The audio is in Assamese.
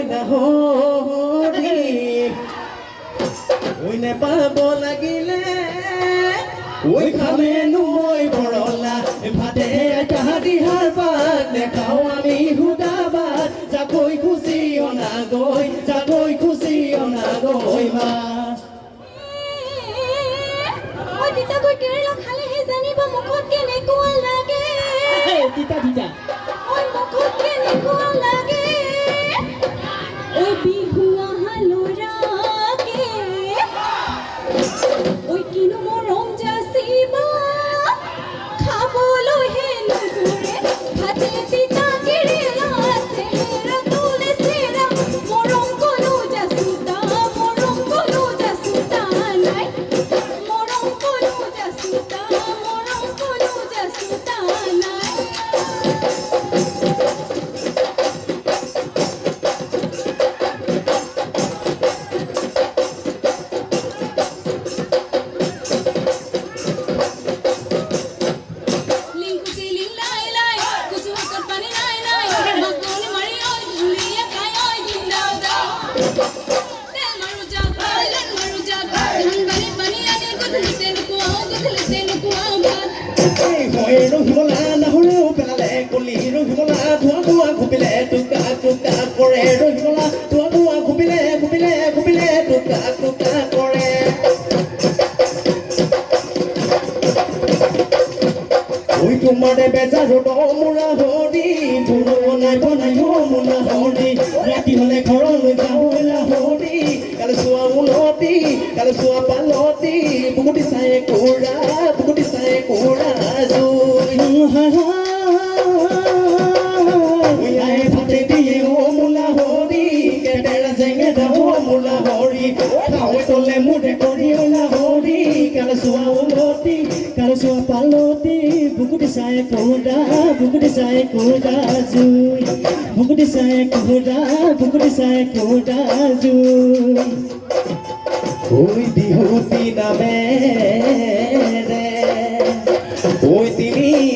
মই নাহৰি ঐ নেপাব লাগিলে ঐ খামেনো মই বৰলা ভাতে তাহাদিহাৰ পাত নেখাওঁ আমি সুদাবাত যাকৈ খুচি অনা গৈ যাকৈ খুচি অনা গৈ মা তিতা গৈ কেৰেলা খালেহে জানিব মুখত কেনেকুৱা লাগে তিতা তিতা ঐ মুখত কেনেকুৱা লাগে ঐ বিহু অহা ল'ৰাকে ঐ কিনো মৰম যাচিব খাবলৈহে নোজোৰে ভাতে তিতা কেৰেলা চেহেৰা তোলে চেৰা মৰম কোনো যাচোতা নাই মৰম কোনো যাচোতা নাই ৰহিবলা নাহৰেও পেলালে কলি ৰহিবলা ধোৱা ধোৱা ঘুপিলে টুকা টুকা কৰে ৰহিবলা ধোৱা ধোৱা ঘুপিলে ঘুপিলে ঘুপিলে টুকা টুকা কৰে ঐ তোমাৰে বেজাৰত মোৰা হৰি ধুনু বনাই বনাই মোনা হৰি ৰাতি হলে ঘৰলৈ যাওঁ হৰি কালে চোৱা উলতি কালে চোৱা পালতি বুকুটি চাই কোৰা ভাতে দিয়ে ও মোলা হৰি কেটেৰা জেঙেৰা ও মোলা হৰি খাওঁৱে তলে মুঠে কৰি ওলা হৰি কালে চোৱা উলতি কালে চোৱা পালতি বুকুটি চাই কোৰা জুই বুকুটি চাই কোৰা জুই ঐ বিহুতি নামেৰে ঐ তিনি